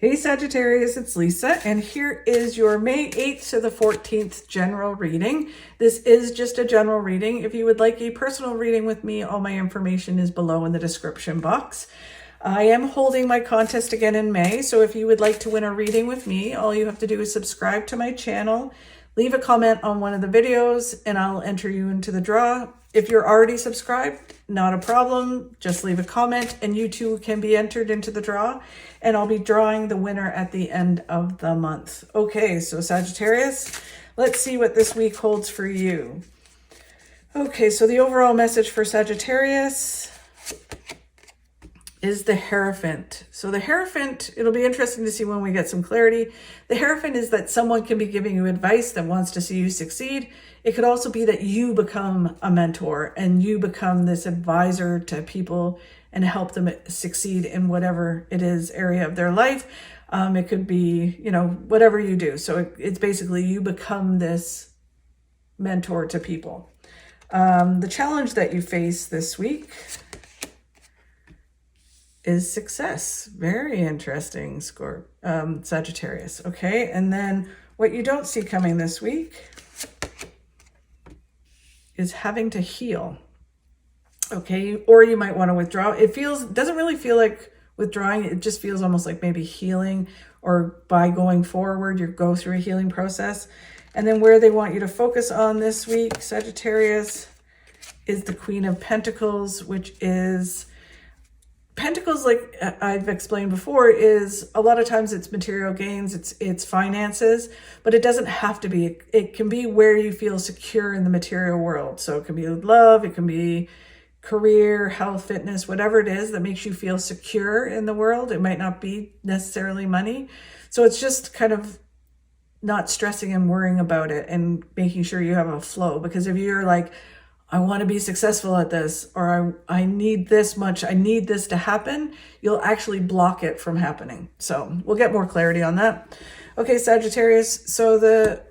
Hey Sagittarius, it's Lisa, and here is your May 8th to the 14th general reading. This is just a general reading. If you would like a personal reading with me, all my information is below in the description box. I am holding my contest again in May, so if you would like to win a reading with me, all you have to do is subscribe to my channel, leave a comment on one of the videos, and I'll enter you into the draw. If you're already subscribed, not a problem. Just leave a comment and you too can be entered into the draw. And I'll be drawing the winner at the end of the month. Okay, so Sagittarius, let's see what this week holds for you. Okay, so the overall message for Sagittarius is the Hierophant. So the Hierophant, it'll be interesting to see when we get some clarity. The Hierophant is that someone can be giving you advice that wants to see you succeed. It could also be that you become a mentor and you become this advisor to people and help them succeed in whatever it is area of their life. It could be, whatever you do. So it's basically you become this mentor to people. The challenge that you face this week is success. Very interesting, Sagittarius. Okay, and then what you don't see coming this week is having to heal. Okay, or you might want to withdraw. It doesn't really feel like withdrawing. It just feels almost like maybe healing, or by going forward, you go through a healing process. And then where they want you to focus on this week, Sagittarius, is the Queen of Pentacles, which is Pentacles, like I've explained before, is a lot of times it's material gains, it's finances, but it doesn't have to be. It can be where you feel secure in the material world. So it can be love, it can be career, health, fitness, whatever it is that makes you feel secure in the world. It might not be necessarily money. So it's just kind of not stressing and worrying about it and making sure you have a flow. Because if you're like, I want to be successful at this, or I need this much, I need this to happen, you'll actually block it from happening. So we'll get more clarity on that. Okay, Sagittarius, so the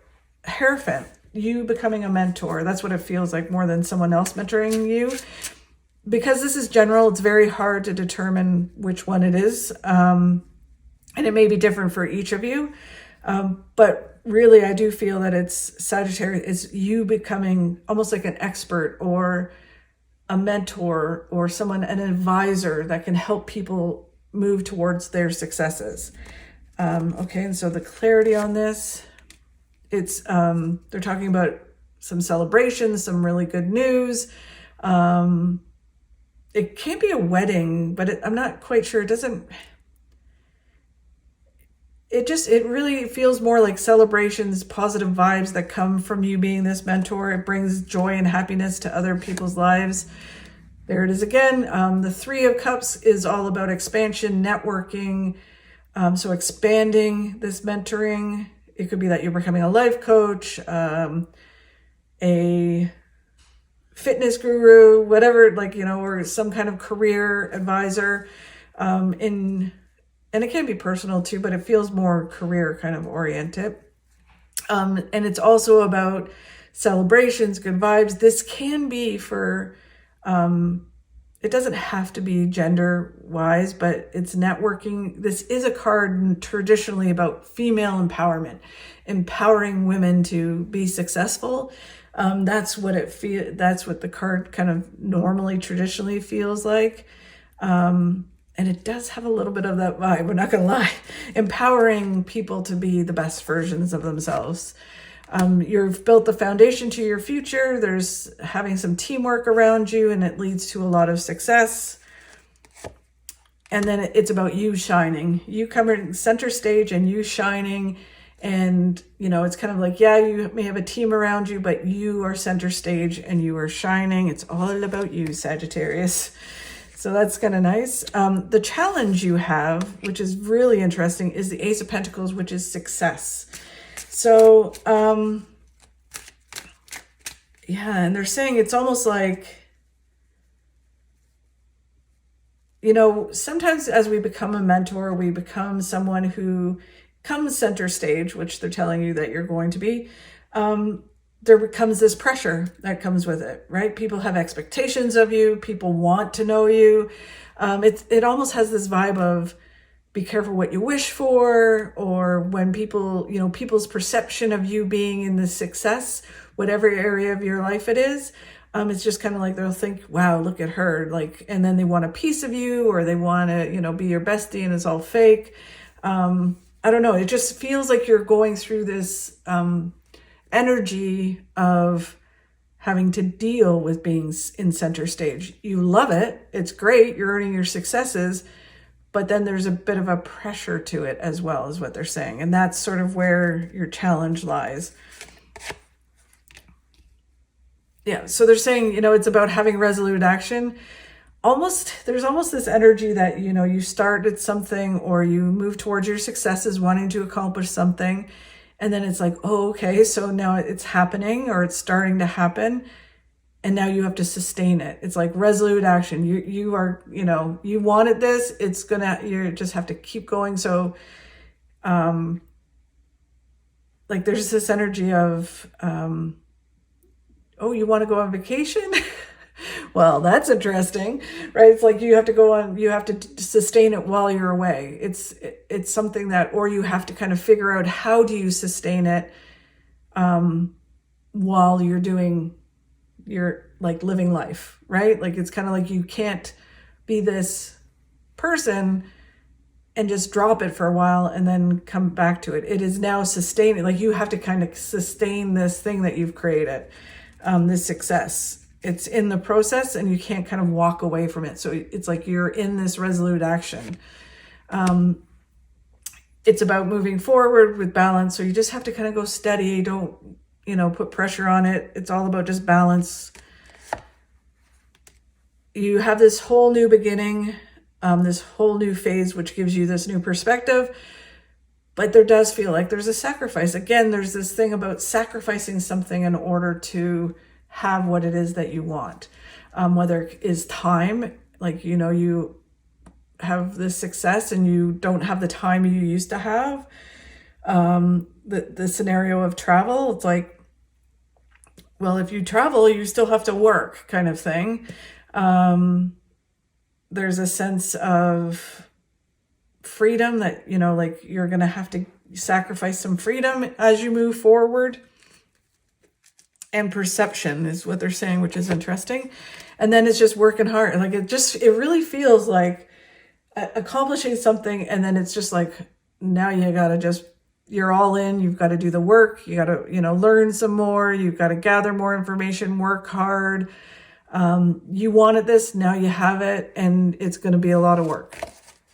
Hierophant, you becoming a mentor, that's what it feels like more than someone else mentoring you. Because this is general, it's very hard to determine which one it is. And it may be different for each of you. But really, I do feel that it's Sagittarius, it's you becoming almost like an expert or a mentor or an advisor that can help people move towards their successes. Okay, and so the clarity on this, it's they're talking about some celebrations, some really good news. It can't be a wedding, but I'm not quite sure. It really feels more like celebrations, positive vibes that come from you being this mentor. It brings joy and happiness to other people's lives. There it is again. The Three of Cups is all about expansion, networking. So expanding this mentoring. It could be that you're becoming a life coach, a fitness guru, whatever, or some kind of career advisor. And it can be personal too, but it feels more career kind of oriented. And it's also about celebrations, good vibes. This can be for, it doesn't have to be gender wise, but it's networking. This is a card traditionally about female empowerment, empowering women to be successful. That's what the card kind of normally traditionally feels like. And it does have a little bit of that vibe, we're not going to lie. Empowering people to be the best versions of themselves. You've built the foundation to your future. There's having some teamwork around you, and it leads to a lot of success. And then it's about you shining. You come center stage and you shining. And, it's kind of like, yeah, you may have a team around you, but you are center stage and you are shining. It's all about you, Sagittarius. So that's kind of nice. The challenge you have, which is really interesting, is the Ace of Pentacles, which is success. So, yeah, and they're saying it's almost like, sometimes as we become a mentor, we become someone who comes center stage, which they're telling you that you're going to be. There becomes this pressure that comes with it, right? People have expectations of you. People want to know you. It almost has this vibe of be careful what you wish for, or when people, people's perception of you being in the success, whatever area of your life it is. It's just kind of like they'll think, wow, look at her. Like, and then they want a piece of you, or they want to, be your bestie, and it's all fake. I don't know. It just feels like you're going through this energy of having to deal with being in center stage. You love it. It's great. You're earning your successes, but then there's a bit of a pressure to it as well, is what they're saying. And that's sort of where your challenge lies. Yeah. So they're saying, it's about having resolute action. There's almost this energy that, you started something, or you move towards your successes, wanting to accomplish something. And then it's like, oh, okay, so now it's happening, or it's starting to happen. And now you have to sustain it. It's like resolute action. You are, you wanted this, you just have to keep going. So, like there's this energy of, oh, you want to go on vacation? Well, that's interesting, right? It's like you have to sustain it while you're away. It's something that, or you have to kind of figure out, how do you sustain it while you're like living life, right? Like, it's kind of like you can't be this person and just drop it for a while and then come back to it. It is now sustaining, like you have to kind of sustain this thing that you've created, this success. It's in the process, and you can't kind of walk away from it. So it's like you're in this resolute action. It's about moving forward with balance. So you just have to kind of go steady. Don't, put pressure on it. It's all about just balance. You have this whole new beginning, this whole new phase, which gives you this new perspective. But there does feel like there's a sacrifice. Again, there's this thing about sacrificing something in order to have what it is that you want, whether it is time, like, you have this success and you don't have the time you used to have. The scenario of travel, it's like, well, if you travel, you still have to work, kind of thing. There's a sense of freedom that, like you're going to have to sacrifice some freedom as you move forward. And perception is what they're saying, which is interesting. And then it's just working hard. Like it really feels like accomplishing something. And then it's just like, now you got to you're all in. You've got to do the work. You got to, learn some more. You've got to gather more information, work hard. You wanted this, now you have it, and it's going to be a lot of work.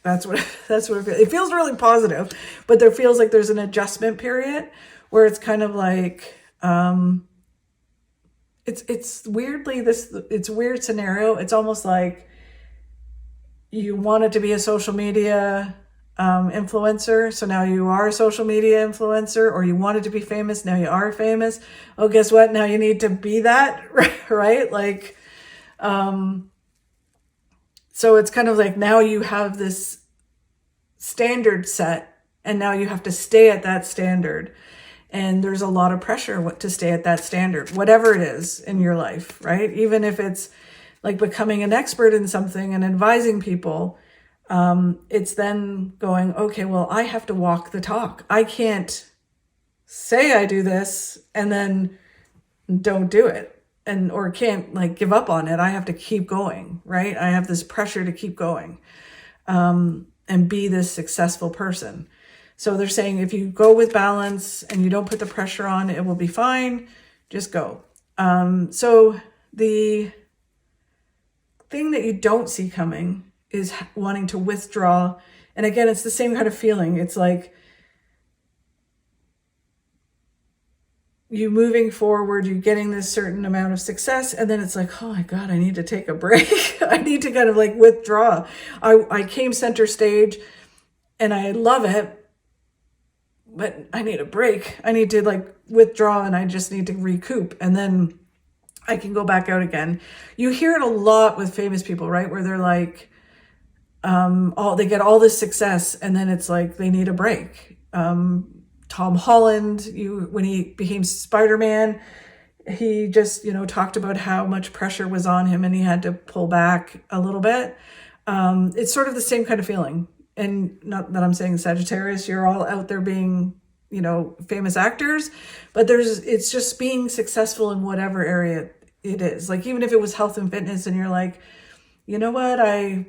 That's what it feels. It feels really positive, but there feels like there's an adjustment period where it's kind of like, it's weirdly it's a weird scenario. It's almost like you wanted to be a social media influencer, so now you are a social media influencer, or you wanted to be famous, now you are famous. Oh, guess what? Now you need to be that, right? Like, so it's kind of like now you have this standard set, and now you have to stay at that standard. And there's a lot of pressure to stay at that standard, whatever it is in your life, right? Even if it's like becoming an expert in something and advising people, it's then going, okay, well, I have to walk the talk. I can't say I do this and then don't do it, or can't like give up on it. I have to keep going, right? I have this pressure to keep going, and be this successful person. So they're saying if you go with balance and you don't put the pressure on, it will be fine. Just go. So the thing that you don't see coming is wanting to withdraw. And again, it's the same kind of feeling. It's like you moving forward, you getting this certain amount of success, and then it's like, oh my God, I need to take a break. I need to kind of like withdraw. I came center stage and I love it, but I need a break. I need to like withdraw, and I just need to recoup, and then I can go back out again. You hear it a lot with famous people, right? Where they're like, they get all this success, and then it's like they need a break. Tom Holland, when he became Spider-Man, he just, talked about how much pressure was on him and he had to pull back a little bit. It's sort of the same kind of feeling. and not that I'm saying Sagittarius, you're all out there being, you know, famous actors, but it's just being successful in whatever area it is. Like, even if it was health and fitness and you're like, you know what, I,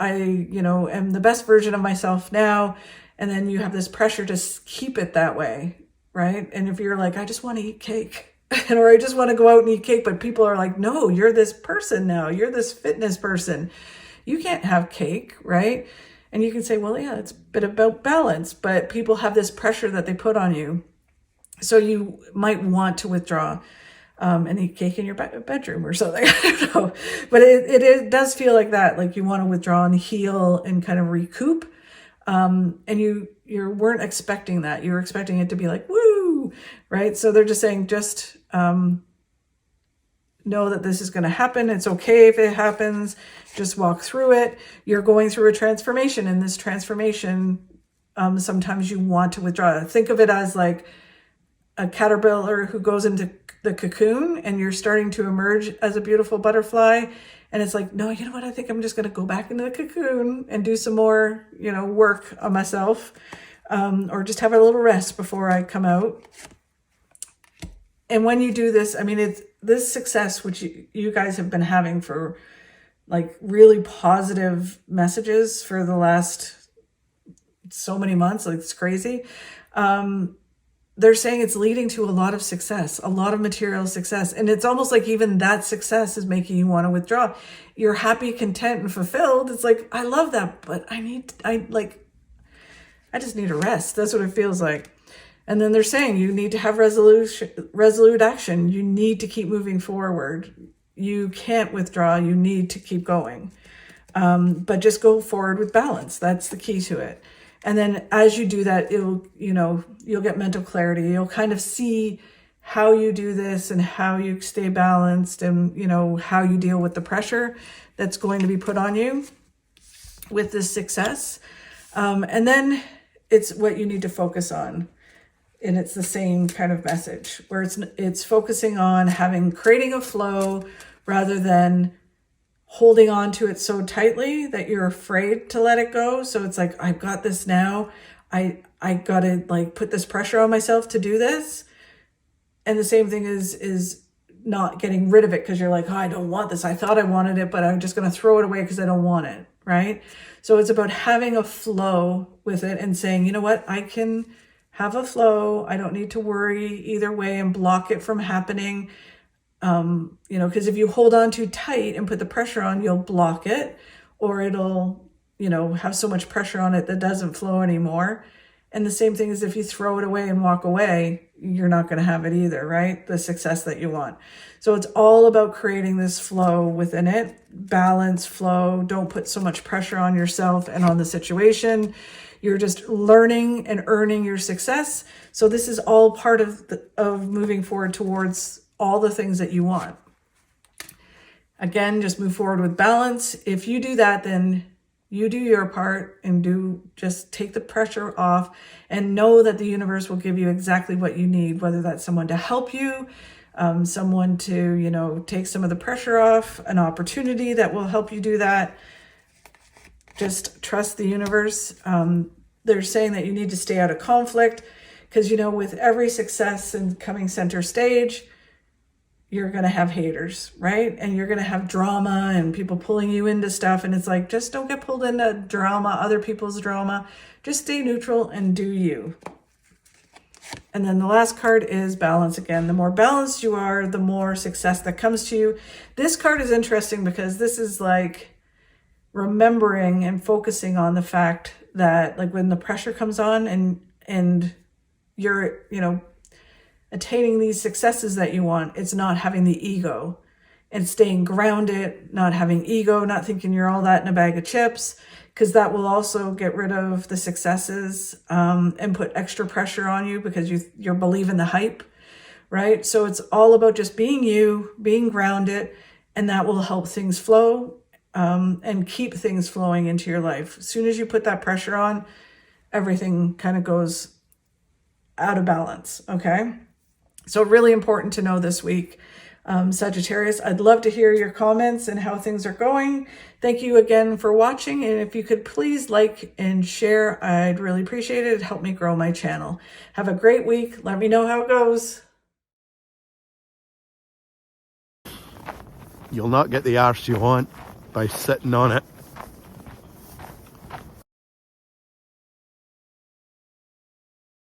you know, am the best version of myself now. And then you have this pressure to keep it that way, right? And if you're like, I just want to eat cake, or I just want to go out and eat cake, but people are like, no, you're this person now. You're this fitness person. You can't have cake, right? And you can say, well, yeah, it's a bit about balance, but people have this pressure that they put on you. So you might want to withdraw and eat cake in your bedroom or something. I don't know. But it does feel like that. Like you want to withdraw and heal and kind of recoup. And you weren't expecting that. You were expecting it to be like, woo, right? So they're just saying, just know that this is going to happen. It's okay if it happens. Just walk through it. You're going through a transformation, and this transformation, sometimes you want to withdraw. Think of it as like a caterpillar who goes into the cocoon, and you're starting to emerge as a beautiful butterfly. And it's like, no, you know what? I think I'm just going to go back into the cocoon and do some more, you know, work on myself, or just have a little rest before I come out. And when you do this, I mean, it's this success, which you guys have been having for like really positive messages for the last so many months, like it's crazy. They're saying it's leading to a lot of success, a lot of material success. And it's almost like even that success is making you want to withdraw. You're happy, content, and fulfilled. It's like, I love that, but I just need a rest. That's what it feels like. And then they're saying you need to have resolute action. You need to keep moving forward. You can't withdraw. You need to keep going. But just go forward with balance. That's the key to it. And then as you do that, you'll get mental clarity. You'll kind of see how you do this and how you stay balanced, and, you know, how you deal with the pressure that's going to be put on you with this success. And then it's what you need to focus on. And it's the same kind of message where it's focusing on creating a flow rather than holding on to it so tightly that you're afraid to let it go. So it's like, I've got this now. I got to like put this pressure on myself to do this. And the same thing is not getting rid of it because you're like, oh, I don't want this. I thought I wanted it, but I'm just going to throw it away because I don't want it. Right. So it's about having a flow with it and saying, you know what, I can have a flow. I don't need to worry either way and block it from happening. Because if you hold on too tight and put the pressure on, you'll block it, or it'll, have so much pressure on it that doesn't flow anymore. And the same thing is if you throw it away and walk away, you're not going to have it either, right? The success that you want. So it's all about creating this flow within it, balance, flow. Don't put so much pressure on yourself and on the situation. You're just learning and earning your success. So this is all part of moving forward towards all the things that you want. Again, just move forward with balance. If you do that, then you do your part and just take the pressure off and know that the universe will give you exactly what you need, whether that's someone to help you, someone to, take some of the pressure off, an opportunity that will help you do that. Just trust the universe. They're saying that you need to stay out of conflict because, with every success and coming center stage, you're going to have haters, right? And you're going to have drama and people pulling you into stuff. And it's like, just don't get pulled into drama, other people's drama. Just stay neutral and do you. And then the last card is balance again. The more balanced you are, the more success that comes to you. This card is interesting because this is like remembering and focusing on the fact that like when the pressure comes on and you're, attaining these successes that you want, it's not having the ego and staying grounded, not having ego, not thinking you're all that in a bag of chips, because that will also get rid of the successes and put extra pressure on you because you're believing the hype, right? So it's all about just being you, being grounded, and that will help things flow and keep things flowing into your life. As soon as you put that pressure on, everything kind of goes out of balance, okay? So really important to know this week. Sagittarius. I'd love to hear your comments and how things are going. Thank you again for watching. And if you could please like and share, I'd really appreciate it. It'd help me grow my channel. Have a great week. Let me know how it goes. You'll not get the arse you want by sitting on it.